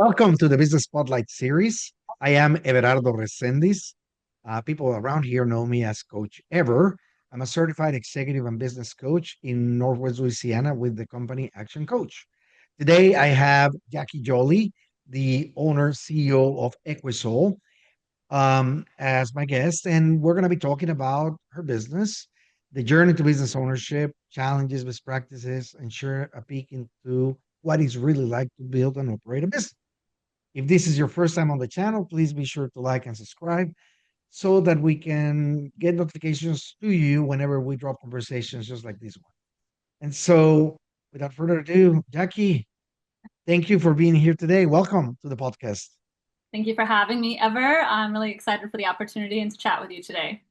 Welcome to the Business Spotlight series. I am Everardo Resendiz. People around here know me as Coach Ever. I'm a certified executive and business coach in Northwest Louisiana with the company Action Coach. Today, I have Jackie Jolie, the owner, CEO of EquiSol, as my guest, and we're going to be talking about her business, the journey to business ownership, challenges, best practices, and share a peek into what it's really like to build and operate a business. If this is your first time on the channel, please be sure to like and subscribe so that we can get notifications to you whenever we drop conversations just like this one. And so, without further ado, Jackie, thank you for being here today. Welcome to the podcast. Thank you for having me, Ever. I'm really excited for the opportunity and to chat with you today.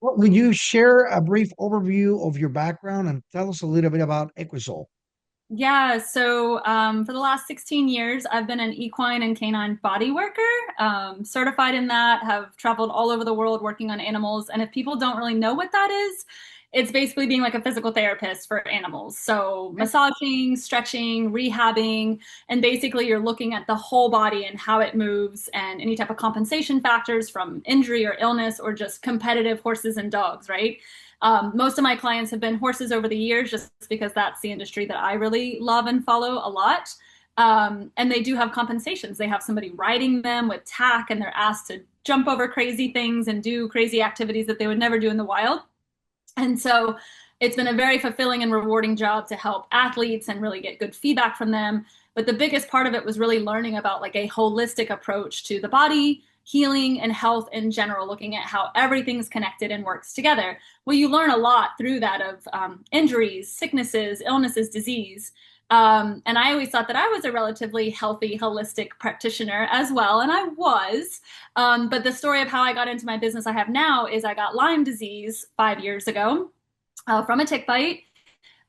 Well, would you share a brief overview of your background and tell us a little bit about Equisol? For the last 16 years, I've been an equine and canine body worker, certified in that, have traveled all over the world working on animals. And if people don't really know what that is, it's basically being like a physical therapist for animals. So, massaging, stretching, rehabbing, and basically you're looking at the whole body and how it moves and any type of compensation factors from injury or illness or just competitive horses and dogs, right? Most of my clients have been horses over the years just because that's the industry that I really love and follow a lot. And they do have compensations. They have somebody riding them with tack and they're asked to jump over crazy things and do crazy activities that they would never do in the wild. And so it's been a very fulfilling and rewarding job to help athletes and really get good feedback from them. But the biggest part of it was really learning about like a holistic approach to the body, healing, and health in general, looking at how everything's connected and works together. Well, you learn a lot through that of injuries, sicknesses, illnesses, disease. And I always thought that I was a relatively healthy, holistic practitioner as well, and I was. But the story of how I got into my business I have now is I got Lyme disease 5 years ago from a tick bite.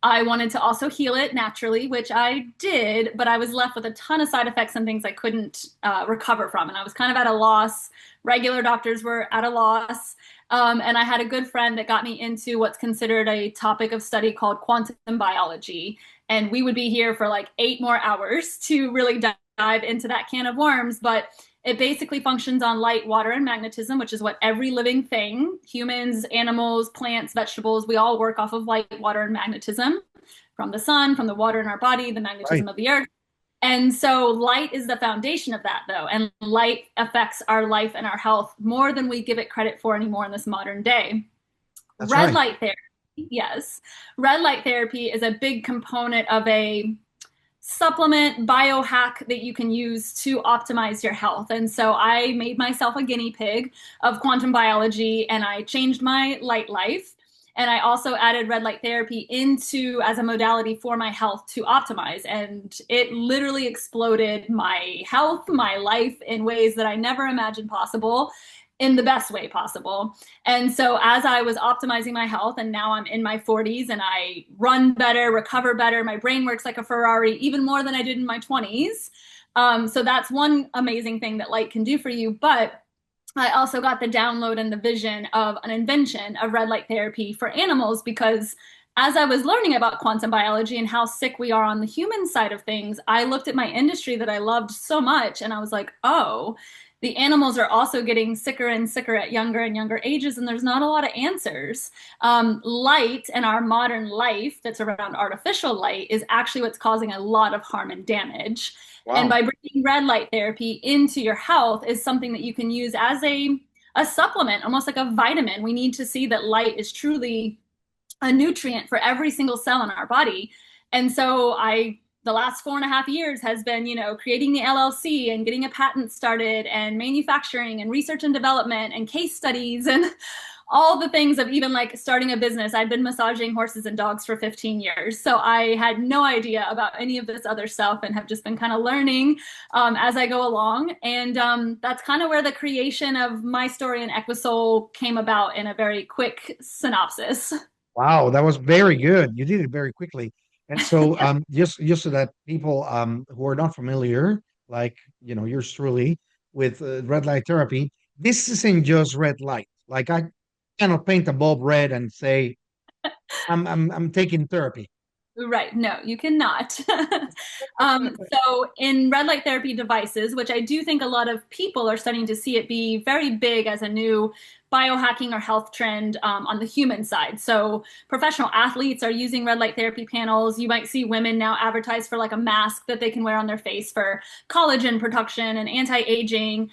I wanted to also heal it naturally, which I did, but I was left with a ton of side effects and things I couldn't recover from. And I was kind of at a loss. Regular doctors were at a loss. And I had a good friend that got me into what's considered a topic of study called quantum biology. And we would be here for like 8 more hours to really dive into that can of worms. But it basically functions on light, water, and magnetism, which is what every living thing, humans, animals, plants, vegetables, we all work off of light, water, and magnetism from the sun, from the water in our body, the Right. magnetism of the earth. And so light is the foundation of that, though. And light affects our life and our health more than we give it credit for anymore in this modern day. That's Red right. light therapy, yes. Red light therapy is a big component of a supplement biohack that you can use to optimize your health. And so I made myself a guinea pig of quantum biology and I changed my light life. And I also added red light therapy into as a modality for my health to optimize. And it literally exploded my health, my life in ways that I never imagined possible in the best way possible. And so as I was optimizing my health and now I'm in my 40s and I run better, recover better, my brain works like a Ferrari even more than I did in my 20s. So that's one amazing thing that light can do for you. But I also got the download and the vision of an invention of red light therapy for animals because as I was learning about quantum biology and how sick we are on the human side of things, I looked at my industry that I loved so much and I was like, oh, the animals are also getting sicker and sicker at younger and younger ages, and there's not a lot of answers. Light and our modern life that's around artificial light is actually what's causing a lot of harm and damage. And Wow. by bringing red light therapy into your health is something that you can use as a supplement, almost like a vitamin. We need to see that light is truly a nutrient for every single cell in our body. And so the last 4.5 years has been, creating the LLC and getting a patent started and manufacturing and research and development and case studies and all the things of even like starting a business. I've been massaging horses and dogs for 15 years. So I had no idea about any of this other stuff and have just been kind of learning as I go along. And that's kind of where the creation of my story and EquiSol came about in a very quick synopsis. Wow, that was very good. You did it very quickly. And so just so that people who are not familiar, like yours truly, with red light therapy, this isn't just red light. Like I cannot paint a bulb red and say I'm taking therapy. Right. No, you cannot. So in red light therapy devices, which I do think a lot of people are starting to see it be very big as a new biohacking or health trend on the human side. So professional athletes are using red light therapy panels. You might see women now advertise for like a mask that they can wear on their face for collagen production and anti-aging.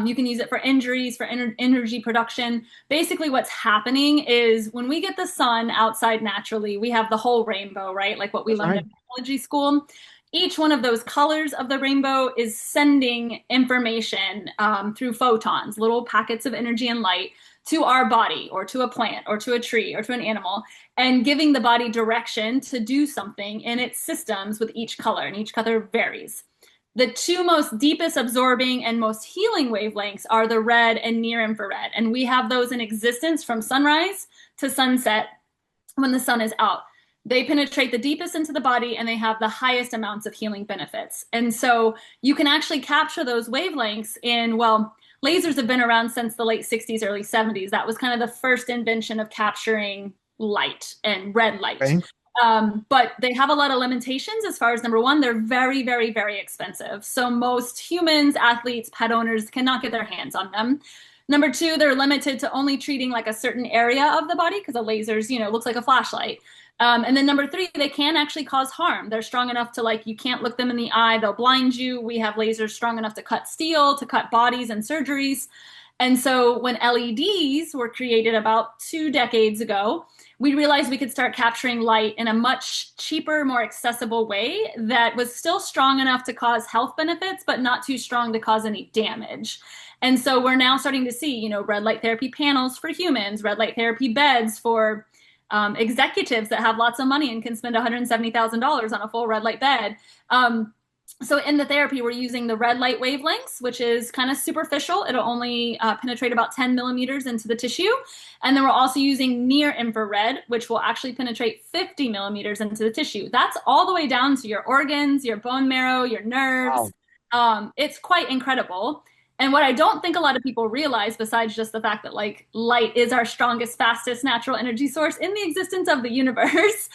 You can use it for injuries, for energy production. Basically, what's happening is when we get the sun outside naturally, we have the whole rainbow, right? Like what we That's learned right. in biology school. Each one of those colors of the rainbow is sending information through photons, little packets of energy and light, to our body or to a plant or to a tree or to an animal, and giving the body direction to do something in its systems with each color, and each color varies. The two most deepest absorbing and most healing wavelengths are the red and near infrared. And we have those in existence from sunrise to sunset when the sun is out. They penetrate the deepest into the body and they have the highest amounts of healing benefits. And so you can actually capture those wavelengths in, well, lasers have been around since the late 60s, early 70s. That was kind of the first invention of capturing light and red light. Okay. But they have a lot of limitations as far as number one, they're very, very, very expensive. So most humans, athletes, pet owners cannot get their hands on them. Number two, they're limited to only treating like a certain area of the body because the lasers, looks like a flashlight. And then number three, they can actually cause harm. They're strong enough to like, you can't look them in the eye, they'll blind you. We have lasers strong enough to cut steel, to cut bodies and surgeries. And so when LEDs were created about 2 decades ago, we realized we could start capturing light in a much cheaper, more accessible way that was still strong enough to cause health benefits, but not too strong to cause any damage. And so we're now starting to see, red light therapy panels for humans, red light therapy beds for executives that have lots of money and can spend $170,000 on a full red light bed. So in the therapy, we're using the red light wavelengths, which is kind of superficial. It'll only penetrate about 10 millimeters into the tissue. And then we're also using near infrared, which will actually penetrate 50 millimeters into the tissue. That's all the way down to your organs, your bone marrow, your nerves. Wow. It's quite incredible. And what I don't think a lot of people realize, besides just the fact that like light is our strongest, fastest natural energy source in the existence of the universe,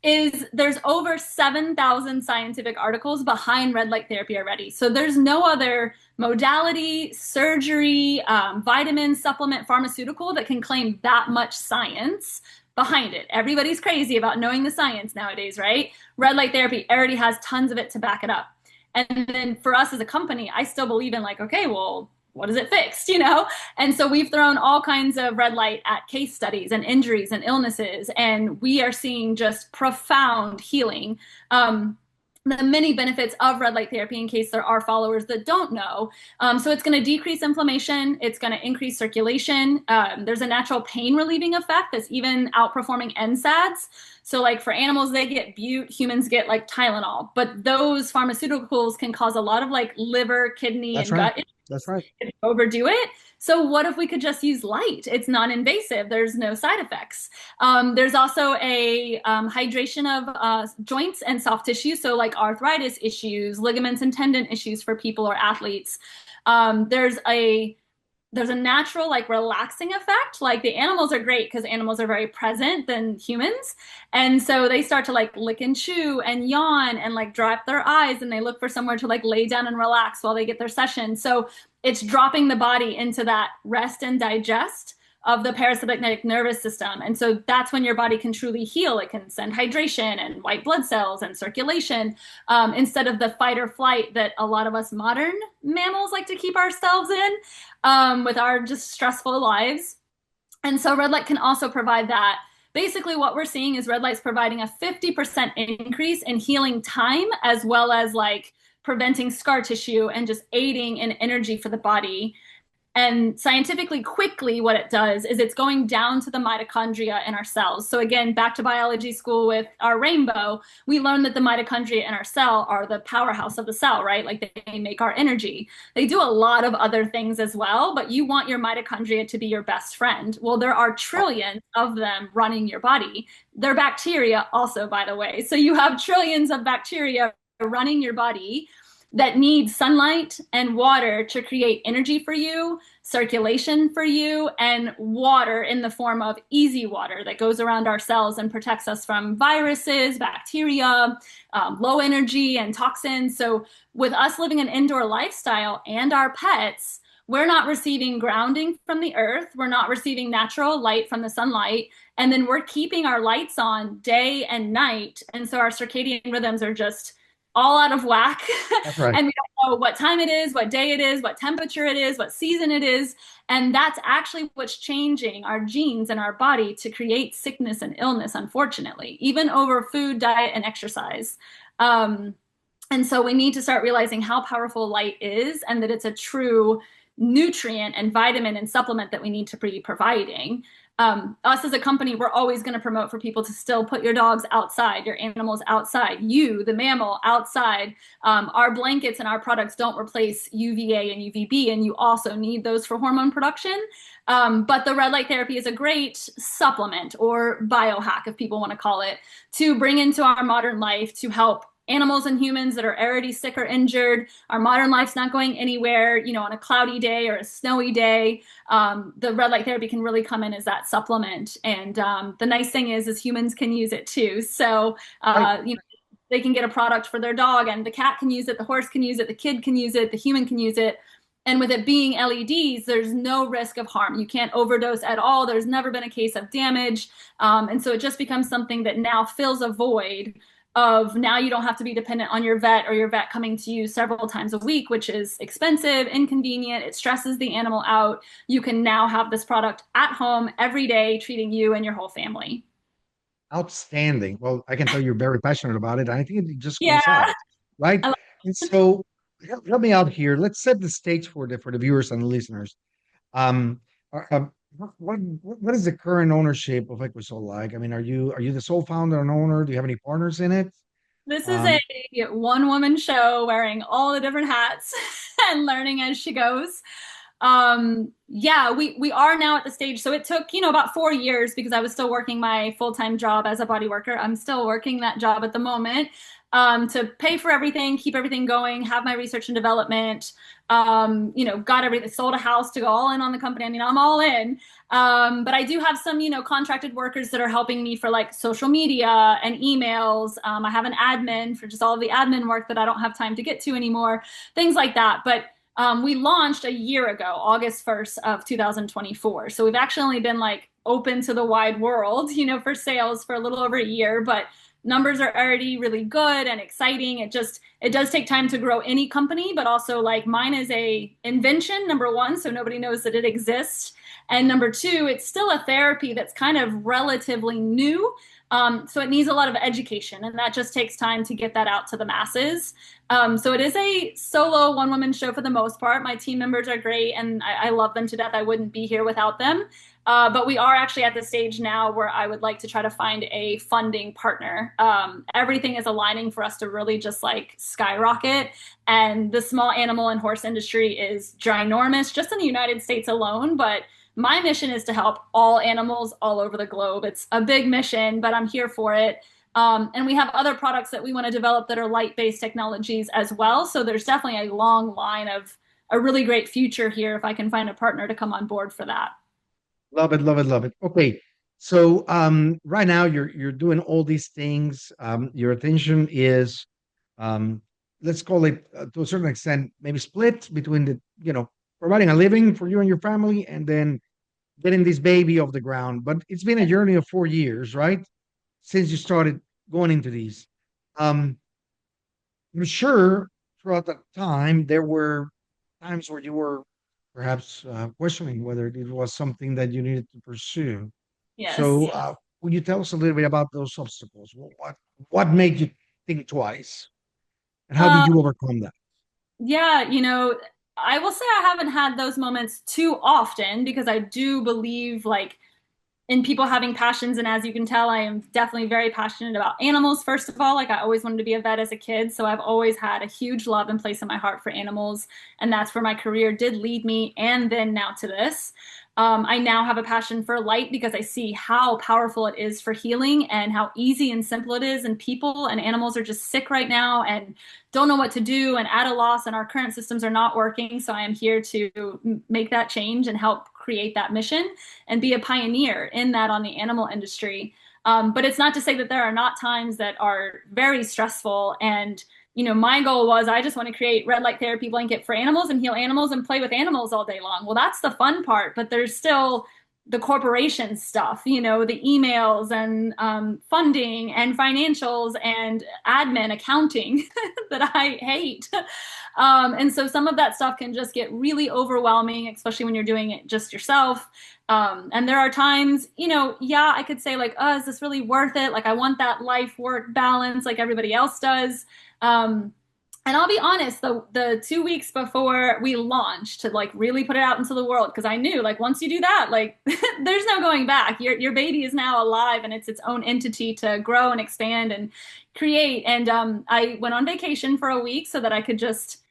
is there's over 7,000 scientific articles behind red light therapy already. So there's no other modality, surgery, vitamin, supplement, pharmaceutical that can claim that much science behind it. Everybody's crazy about knowing the science nowadays, right? Red light therapy already has tons of it to back it up. And then for us as a company, I still believe in like, okay, well, what is it fixed, And so we've thrown all kinds of red light at case studies and injuries and illnesses, and we are seeing just profound healing. The many benefits of red light therapy in case there are followers that don't know. So it's going to decrease inflammation. It's going to increase circulation. There's a natural pain relieving effect that's even outperforming NSAIDs. So like for animals, they get bute, humans get like Tylenol, but those pharmaceuticals can cause a lot of like liver, kidney, That's and right. gut issues That's right. if you overdo it. So what if we could just use light? It's non-invasive. There's no side effects. There's also a hydration of joints and soft tissue. So like arthritis issues, ligaments and tendon issues for people or athletes. Um, there's a there's a natural like relaxing effect. Like the animals are great because animals are very present than humans. And so they start to like lick and chew and yawn and like drop their eyes and they look for somewhere to like lay down and relax while they get their session. So it's dropping the body into that rest and digest of the parasympathetic nervous system. And so that's when your body can truly heal. It can send hydration and white blood cells and circulation instead of the fight or flight that a lot of us modern mammals like to keep ourselves in with our just stressful lives. And so red light can also provide that. Basically, what we're seeing is red light's providing a 50% increase in healing time, as well as like preventing scar tissue and just aiding in energy for the body. And scientifically, quickly, what it does is it's going down to the mitochondria in our cells. So, again, back to biology school with our rainbow, we learned that the mitochondria in our cell are the powerhouse of the cell, right? Like they make our energy. They do a lot of other things as well, but you want your mitochondria to be your best friend. Well, there are trillions of them running your body. They're bacteria, also, by the way. So, you have trillions of bacteria running your body that need sunlight and water to create energy for you, circulation for you, and water in the form of easy water that goes around our cells and protects us from viruses, bacteria, low energy, and toxins. So, with us living an indoor lifestyle and our pets, we're not receiving grounding from the earth. We're not receiving natural light from the sunlight. And then we're keeping our lights on day and night. And so our circadian rhythms are just all out of whack. That's right. And we don't know what time it is, what day it is, what temperature it is, what season it is. And that's actually what's changing our genes and our body to create sickness and illness, unfortunately, even over food, diet, and exercise. Um, and so we need to start realizing how powerful light is and that it's a true nutrient and vitamin and supplement that we need to be providing. Us as a company, we're always going to promote for people to still put your dogs outside, your animals outside, you, the mammal, outside. Our blankets and our products don't replace UVA and UVB, and you also need those for hormone production. But the red light therapy is a great supplement or biohack, if people want to call it, to bring into our modern life to help animals and humans that are already sick or injured. Our modern life's not going anywhere, on a cloudy day or a snowy day. The red light therapy can really come in as that supplement. And the nice thing is humans can use it too. So, Right. they can get a product for their dog, and the cat can use it, the horse can use it, the kid can use it, the human can use it. And with it being LEDs, there's no risk of harm. You can't overdose at all. There's never been a case of damage. And so it just becomes something that now fills a void of now you don't have to be dependent on your vet or your vet coming to you several times a week, which is expensive, inconvenient. It stresses the animal out. You can now have this product at home every day, treating you and your whole family. Outstanding. Well, I can tell you're very passionate about it. I think it just Yeah. comes out, right? I love And so help me out here. Let's set the stage for the viewers and the listeners. Um, what is the current ownership of EquiSol like? I mean, are you the sole founder and owner? Do you have any partners in it? This is a Um, one woman show wearing all the different hats and learning as she goes. Yeah, we are now at the stage. So it took, about 4 years because I was still working my full-time job as a body worker. I'm still working that job at the moment. To pay for everything, keep everything going, have my research and development, got everything, sold a house to go all in on the company. I mean, I'm all in. But I do have some, contracted workers that are helping me for like social media and emails. I have an admin for just all of the admin work that I don't have time to get to anymore, things like that. But we launched a year ago, August 1st of 2024. So we've actually only been like open to the wide world, for sales for a little over a year, but numbers are already really good and exciting. It does take time to grow any company, but also like mine is a invention, number one, so nobody knows that it exists. And number two, it's still a therapy that's kind of relatively new. So it needs a lot of education, and that just takes time to get that out to the masses. So it is a solo one woman show for the most part. My team members are great, and I love them to death. I wouldn't be here without them. But we are actually at the stage now where I would like to try to find a funding partner. Everything is aligning for us to really just like skyrocket. And the small animal and horse industry is ginormous just in the United States alone. But my mission is to help all animals all over the globe. It's a big mission, but I'm here for it. And we have other products that we want to develop that are light-based technologies as well. So there's definitely a long line of a really great future here if I can find a partner to come on board for that. Love it, love it, love it. Okay. So right now you're doing all these things. Your attention is let's call it to a certain extent maybe split between providing a living for you and your family and then getting this baby off the ground. But it's been a journey of 4 years, right? Since you started going into these. Um, I'm sure throughout that time there were times where you were perhaps questioning whether it was something that you needed to pursue. So, Yes. will you tell us a little bit about those obstacles? What made you think twice, and how did Uh, you overcome that? yeah, I will say I haven't had those moments too often because I do believe like in people having passions. And as you can tell, I am definitely very passionate about animals, first of all. Like, I always wanted to be a vet as a kid. So I've always had a huge love and place in my heart for animals. And that's where my career did lead me. And then now to this. I now have a passion for light because I see how powerful it is for healing and how easy and simple it is. And people and animals are just sick right now and don't know what to do and at a loss, and our current systems are not working. So I am here to make that change and help create that mission and be a pioneer in that on the animal industry. But it's not to say that there are not times that are very stressful. And, my goal was I just want to create red light therapy blanket for animals and heal animals and play with animals all day long. Well, that's the fun part, but there's still the corporation stuff, the emails and funding and financials and admin accounting that I hate. And so some of that stuff can just get really overwhelming, especially when you're doing it just yourself. And there are times, yeah, I could say like, oh, is this really worth it? Like, I want that life work balance like everybody else does. Um, and I'll be honest, the 2 weeks before we launched to like really put it out into the world, because I knew like once you do that, like there's no going back. Your baby is now alive and it's its own entity to grow and expand and create. And I went on vacation for a week so that I could just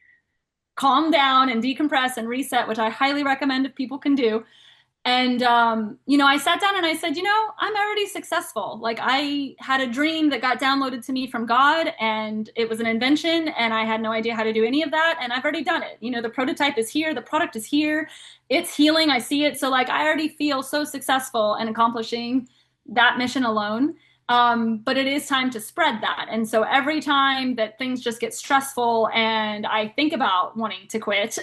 calm down and decompress and reset, which I highly recommend if people can do. And, I sat down and I said, I'm already successful. Like, I had a dream that got downloaded to me from God, and it was an invention, and I had no idea how to do any of that. And I've already done it. The prototype is here, the product is here, it's healing. I see it. So, like, I already feel so successful in accomplishing that mission alone. But it is time to spread that. And so every time that things just get stressful and I think about wanting to quit,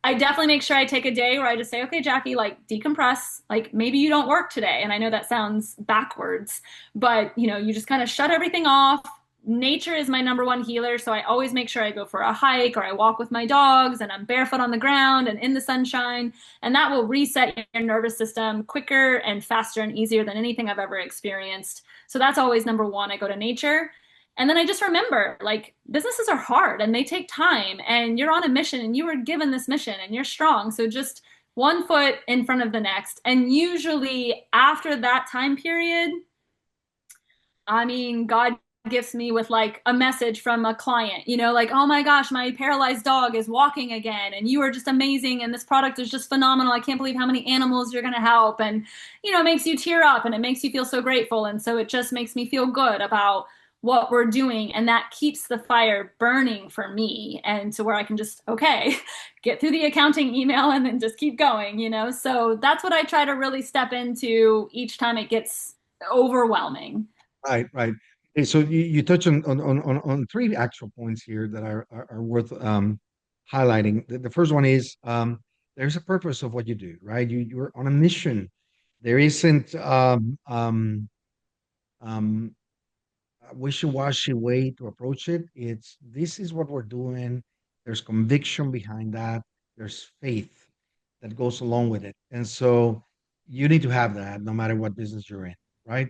I definitely make sure I take a day where I just say, okay, Jackie, like decompress. Like maybe you don't work today. And I know that sounds backwards, but you just kind of shut everything off. Nature is my number one healer. So I always make sure I go for a hike or I walk with my dogs and I'm barefoot on the ground and in the sunshine. And that will reset your nervous system quicker and faster and easier than anything I've ever experienced. So that's always number one. I go to nature. And then I just remember like businesses are hard and they take time and you're on a mission and you were given this mission and you're strong. So just one foot in front of the next. And usually after that time period, I mean, God gifts me with like a message from a client, like, oh my gosh, my paralyzed dog is walking again, and you are just amazing, and this product is just phenomenal. I can't believe how many animals you're going to help. And, it makes you tear up and it makes you feel so grateful. And so it just makes me feel good about what we're doing. And that keeps the fire burning for me. And to where I can just, okay, get through the accounting email and then just keep going. So that's what I try to really step into each time it gets overwhelming. Right, right. Okay, so you touch on three actual points here that are worth highlighting. The first one is there's a purpose of what you do, right? You're on a mission. There isn't um, a wishy-washy way to approach it. It's this is what we're doing. There's conviction behind that. There's faith that goes along with it. And so you need to have that no matter what business you're in, right?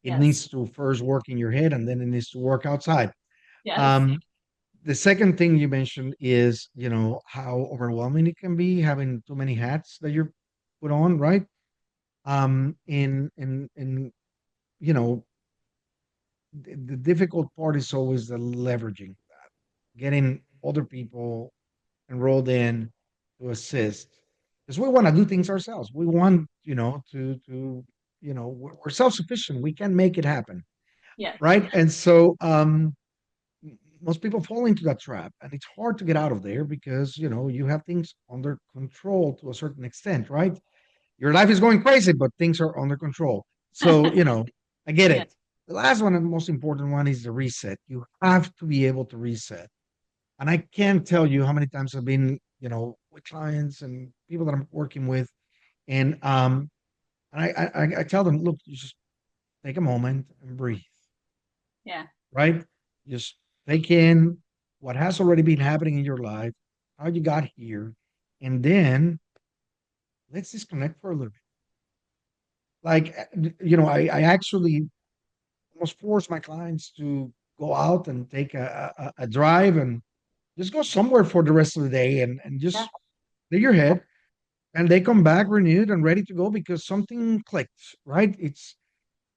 It Yes. needs to first work in your head and then it needs to work outside. Yes. Um, the second thing you mentioned is, how overwhelming it can be having too many hats that you're put on, right? In you know, the difficult part is always the leveraging that, getting other people enrolled in to assist. Because we want to do things ourselves. We want, we're self-sufficient. We can make it happen, Yes. right? And so most people fall into that trap, and it's hard to get out of there because you have things under control to a certain extent, right? Your life is going crazy, but things are under control. So, I get Yeah. it. The last one and the most important one is the reset. You have to be able to reset. And I can't tell you how many times I've been, with clients and people that I'm working with, and I tell them, look, you just take a moment and breathe, Yeah. right? Just take in what has already been happening in your life, how you got here, and then let's disconnect for a little bit. Like, I actually almost force my clients to go out and take a drive and just go somewhere for the rest of the day and Yeah. just clear your head and they come back renewed and ready to go because something clicked, right? It's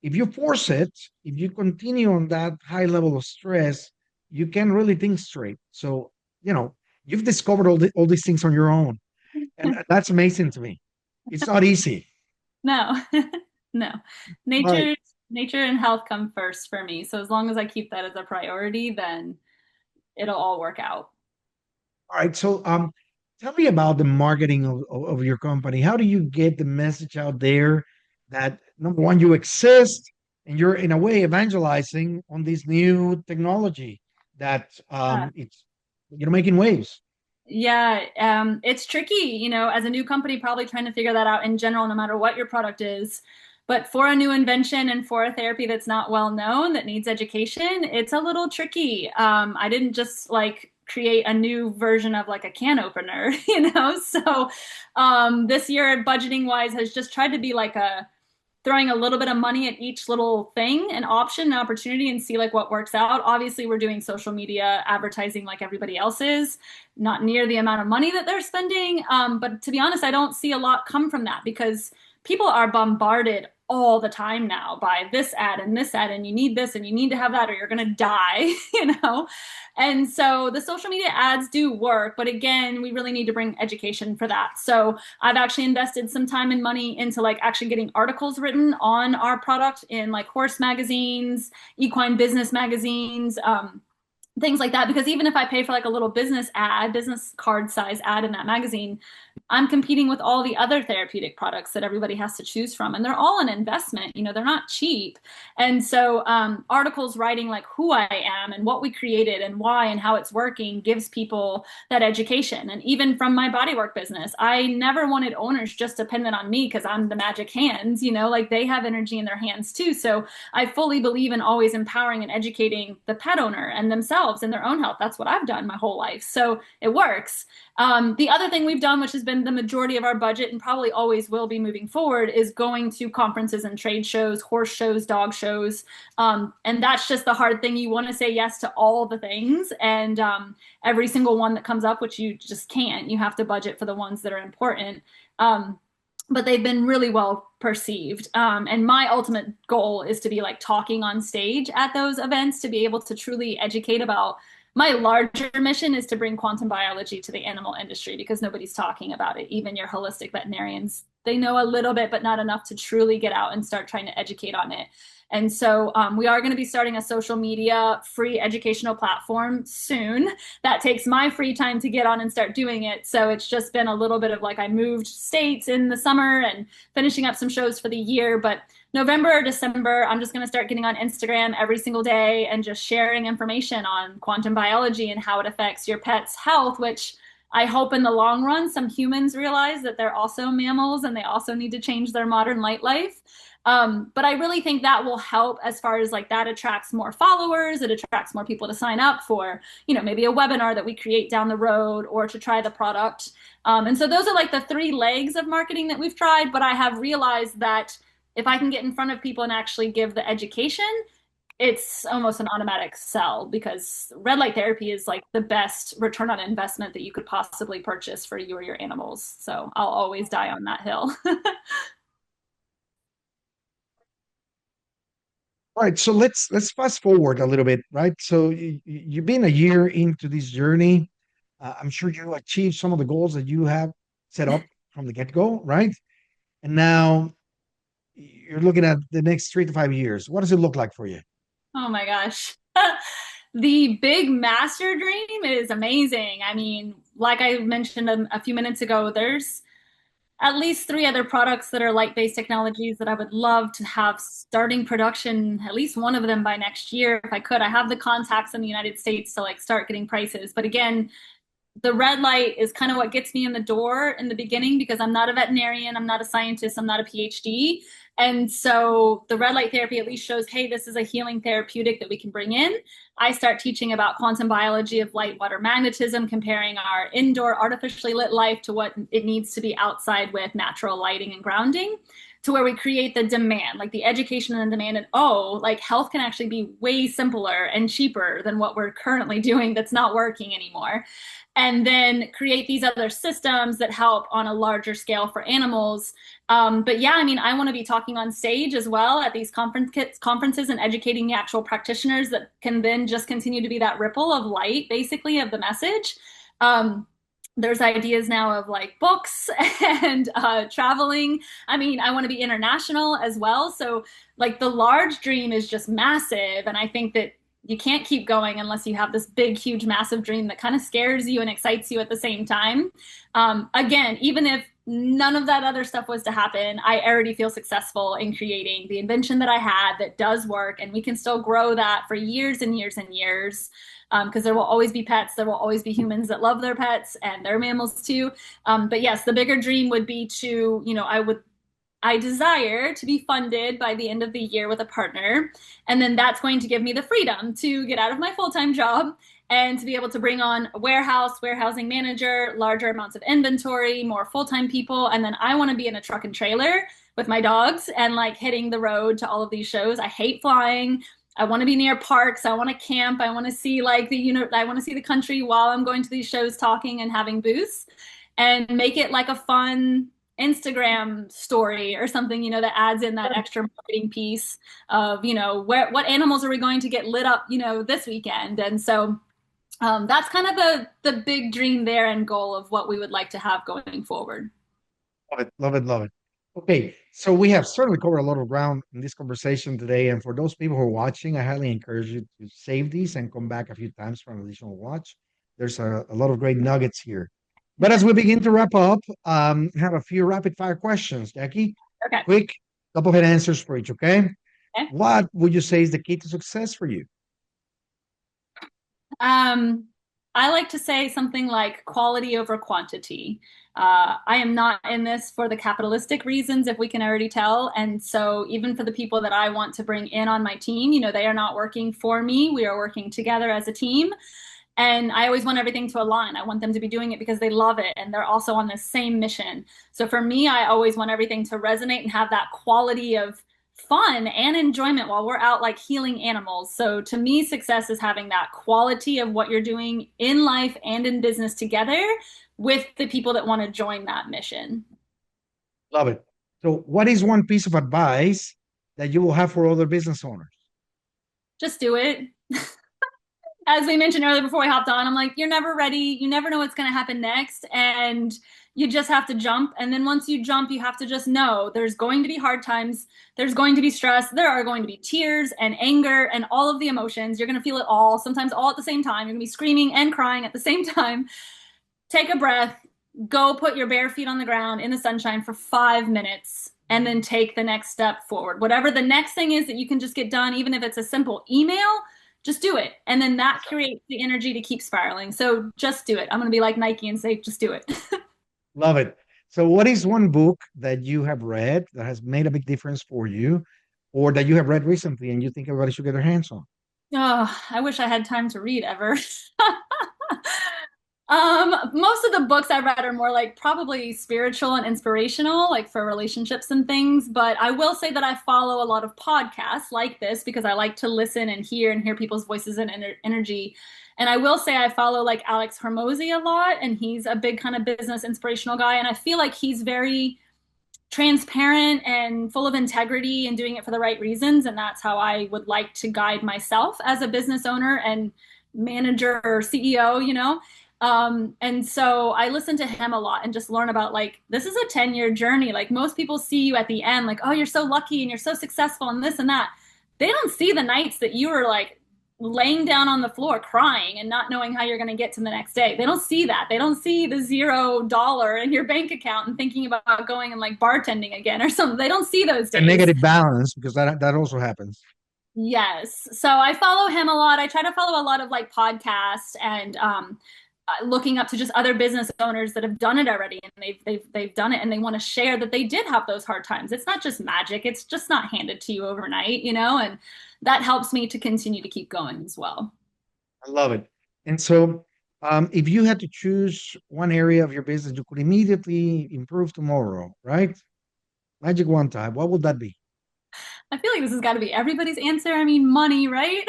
if you force it, if you continue on that high level of stress, you can really think straight. So, you know, you've discovered all these things on your own. And that's amazing to me. It's not easy. No, no. All right. Nature, nature and health come first for me. So as long as I keep that as a priority, then it'll all work out. All right. So, tell me about the marketing of your company. How do you get the message out there that number one, you exist and you're in a way evangelizing on this new technology that it's making waves. Yeah, it's tricky, as a new company, probably trying to figure that out in general, no matter what your product is. But for a new invention and for a therapy that's not well known, that needs education, it's a little tricky. I didn't just like create a new version of like a can opener, So this year, budgeting wise, has just tried to be like a throwing a little bit of money at each little thing, an option, an opportunity, and see like what works out. Obviously, we're doing social media advertising like everybody else is, not near the amount of money that they're spending. But to be honest, I don't see a lot come from that because people are bombarded all the time now by this ad, and you need this and you need to have that or you're going to die, And so the social media ads do work, but again, we really need to bring education for that. So I've actually invested some time and money into like actually getting articles written on our product in like horse magazines, equine business magazines, things like that. Because even if I pay for like a little business card size ad in that magazine, I'm competing with all the other therapeutic products that everybody has to choose from. And they're all an investment, they're not cheap. And so articles writing like who I am and what we created and why and how it's working gives people that education. And even from my bodywork business, I never wanted owners just dependent on me because I'm the magic hands, like they have energy in their hands too. So I fully believe in always empowering and educating the pet owner and themselves and their own health. That's what I've done my whole life. So it works. The other thing we've done, which has been the majority of our budget and probably always will be moving forward, is going to conferences and trade shows, horse shows, dog shows. And that's just the hard thing. You want to say yes to all the things. And every single one that comes up, which you just can't, you have to budget for the ones that are important. But they've been really well perceived. And my ultimate goal is to be like talking on stage at those events to be able to truly educate about. My larger mission is to bring quantum biology to the animal industry because nobody's talking about it. Even your holistic veterinarians, they know a little bit, but not enough to truly get out and start trying to educate on it. And so we are going to be starting a social media free educational platform soon. That takes my free time to get on and start doing it. So it's just been a little bit of like I moved states in the summer and finishing up some shows for the year. But November or December, I'm just going to start getting on Instagram every single day and just sharing information on quantum biology and how it affects your pet's health, which I hope in the long run, some humans realize that they're also mammals and they also need to change their modern life. But I really think that will help as far as like that attracts more followers, it attracts more people to sign up for, maybe a webinar that we create down the road or to try the product. And so those are like the three legs of marketing that we've tried, but I have realized that if I can get in front of people and actually give the education, it's almost an automatic sell because red light therapy is like the best return on investment that you could possibly purchase for you or your animals. So I'll always die on that hill. All right, so let's fast forward a little bit, right? So you've been a year into this journey. I'm sure you achieved some of the goals that you have set up from the get-go, right? And now you're looking at the next 3 to 5 years. What does it look like for you? Oh my gosh. The big master dream is amazing. I mean, like I mentioned a few minutes ago, there's at least three other products that are light-based technologies that I would love to have starting production, at least one of them by next year if I could. I have the contacts in the United States to like start getting prices. But again, the red light is kind of what gets me in the door in the beginning because I'm not a veterinarian, I'm not a scientist, I'm not a PhD. And so the red light therapy at least shows, hey, this is a healing therapeutic that we can bring in. I start teaching about quantum biology of light, water, magnetism, comparing our indoor artificially lit life to what it needs to be outside with natural lighting and grounding. to where we create the demand, like the education and the demand, and oh, like health can actually be way simpler and cheaper than what we're currently doing that's not working anymore. And then create these other systems that help on a larger scale for animals. But yeah, I mean, I want to be talking on stage as well at these conferences and educating the actual practitioners that can then just continue to be that ripple of light, basically, of the message. Um, there's ideas now of like books and traveling. I mean, I want to be international as well. So, like, the large dream is just massive. And I think that you can't keep going unless you have this big, huge, massive dream that kind of scares you and excites you at the same time. Again, even if none of that other stuff was to happen, I already feel successful in creating the invention that I had that does work, and we can still grow that for years and years and years. Because there will always be pets, there will always be humans that love their pets and their mammals too. But yes, the bigger dream would be to, I desire to be funded by the end of the year with a partner. And then that's going to give me the freedom to get out of my full time job and to be able to bring on a warehouse, warehousing manager, larger amounts of inventory, more full time people. And then I want to be in a truck and trailer with my dogs and like hitting the road to all of these shows. I hate flying. I want to be near parks. I want to camp. I want to see like I want to see the country while I'm going to these shows talking and having booths and make it like a fun Instagram story or something, that adds in that extra marketing piece of, what animals are we going to get lit up, this weekend. And so that's kind of the big dream there and goal of what we would like to have going forward. Love it, love it, love it. Okay, so we have certainly covered a lot of ground in this conversation today. And for those people who are watching, I highly encourage you to save these and come back a few times for an additional watch. There's a lot of great nuggets here. But as we begin to wrap up, I have a few rapid fire questions, Jackie. Okay. Quick, couple of answers for each, okay? Okay. What would you say is the key to success for you? Um, I like to say something like quality over quantity. I am not in this for the capitalistic reasons, if we can already tell. And so, even for the people that I want to bring in on my team, they are not working for me. We are working together as a team. And I always want everything to align. I want them to be doing it because they love it and they're also on the same mission. So for me, I always want everything to resonate and have that quality of fun and enjoyment while we're out like healing animals. So to me, success is having that quality of what you're doing in life and in business together with the people that want to join that mission. Love it. So, what is one piece of advice that you will have for other business owners? Just do it. As we mentioned earlier before we hopped on, I'm like, you're never ready. You never know what's going to happen next. And you just have to jump. And then once you jump, you have to just know there's going to be hard times. There's going to be stress. There are going to be tears and anger and all of the emotions. You're going to feel it all, sometimes all at the same time. You're going to be screaming and crying at the same time. Take a breath, go put your bare feet on the ground in the sunshine for 5 minutes, and then take the next step forward. Whatever the next thing is that you can just get done, even if it's a simple email, just do it. And then that creates the energy to keep spiraling. So just do it. I'm going to be like Nike and say, just do it. Love it. So, what is one book that you have read that has made a big difference for you, or that you have read recently and you think everybody should get their hands on? Oh, I wish I had time to read ever. Most of the books I read are more like probably spiritual and inspirational, like for relationships and things. But I will say that I follow a lot of podcasts like this because I like to listen and hear people's voices and energy. And I will say I follow like Alex Hormozy a lot, and he's a big kind of business inspirational guy. And I feel like he's very transparent and full of integrity and doing it for the right reasons. And that's how I would like to guide myself as a business owner and manager or CEO. And so I listen to him a lot and just learn about like, this is a 10-year journey. Like most people see you at the end, like, oh, you're so lucky and you're so successful and this and that. They don't see the nights that you were like laying down on the floor crying and not knowing how you're going to get to the next day. They don't see that. They don't see the $0 in your bank account and thinking about going and like bartending again or something. They don't see those A days. negative balance, because that also happens. Yes. So I follow him a lot. I try to follow a lot of like podcasts and looking up to just other business owners that have done it already and they've done it and they want to share that they did have those hard times. It's not just magic. It's just not handed to you overnight, and that helps me to continue to keep going as well. I love it. And so, if you had to choose one area of your business you could immediately improve tomorrow, right? Magic one time. What would that be? I feel like this has got to be everybody's answer. I mean, money, right?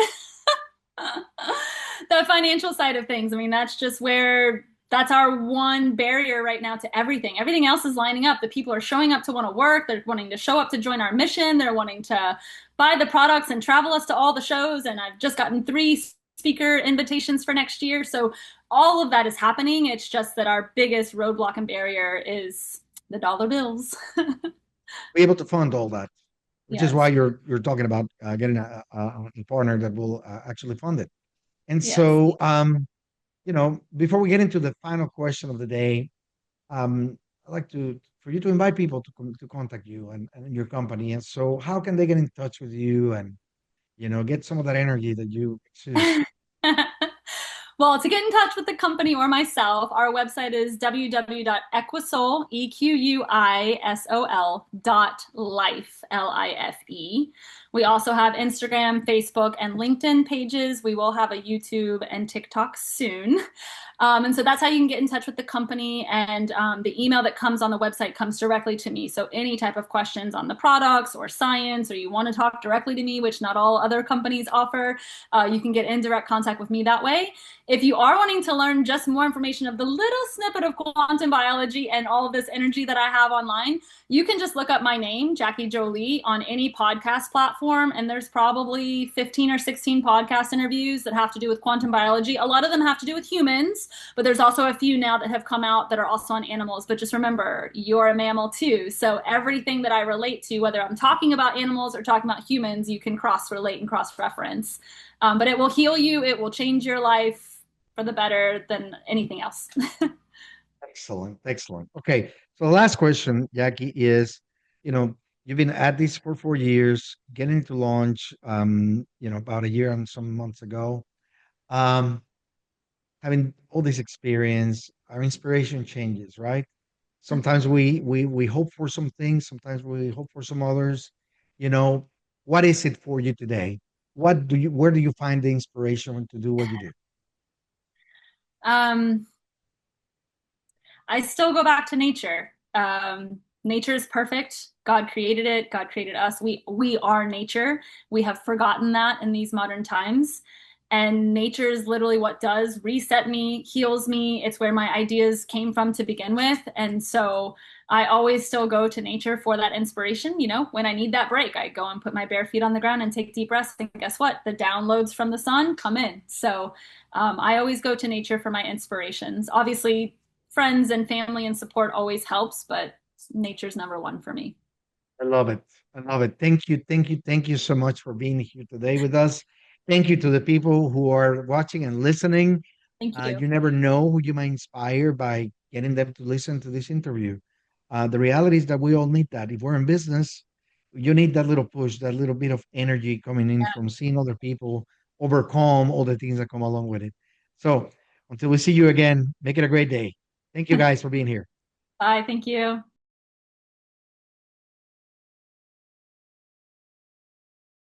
The financial side of things. I mean, that's just where that's our one barrier right now to everything. Everything else is lining up. The people are showing up to want to work. They're wanting to show up to join our mission. They're wanting to buy the products and travel us to all the shows. And I've just gotten three speaker invitations for next year. So all of that is happening. It's just that our biggest roadblock and barrier is the dollar bills. Be able to fund all that, which is why Yes. you're talking about getting a partner that will actually fund it. And Yes. so, before we get into the final question of the day, I'd like to for you to invite people to contact you and your company. And so, how can they get in touch with you and get some of that energy that you exude? Well, to get in touch with the company or myself, our website is www.equisol, EQUISOL.life, LIFE. We also have Instagram, Facebook, and LinkedIn pages. We will have a YouTube and TikTok soon. And so that's how you can get in touch with the company. And the email that comes on the website comes directly to me. So any type of questions on the products or science, or you want to talk directly to me, which not all other companies offer, you can get in direct contact with me that way. If you are wanting to learn just more information of the little snippet of quantum biology and all of this energy that I have online, you can just look up my name, Jackie Jolie, on any podcast platform. And there's probably 15 or 16 podcast interviews that have to do with quantum biology. A lot of them have to do with humans, but there's also a few now that have come out that are also on animals. But just remember, you're a mammal too. So everything that I relate to, whether I'm talking about animals or talking about humans, you can cross relate and cross reference. But it will heal you, it will change your life for the better than anything else. Excellent, excellent. Okay, so the last question, Jackie, is, you've been at this for 4 years, getting to launch, about a year and some months ago. Um, Having all this experience, our inspiration changes, right? Sometimes we hope for some things, sometimes we hope for some others. You know, what is it for you today? Where do you find the inspiration to do what you do? um, I still go back to nature. Nature is perfect. God created it. God created us. We are nature. We have forgotten that in these modern times. And nature is literally what does reset me, heals me. It's where my ideas came from to begin with. And so I always still go to nature for that inspiration. When I need that break, I go and put my bare feet on the ground and take deep breaths. And guess what? The downloads from the sun come in. So I always go to nature for my inspirations. Obviously, friends and family and support always helps, but nature's number one for me. I love it. I love it. Thank you. Thank you. Thank you so much for being here today with us. Thank you to the people who are watching and listening. Thank you. You never know who you might inspire by getting them to listen to this interview. The reality is that we all need that. If we're in business, you need that little push, that little bit of energy coming in from seeing other people overcome all the things that come along with it. So until we see you again, make it a great day. Thank you guys for being here. Bye. Thank you.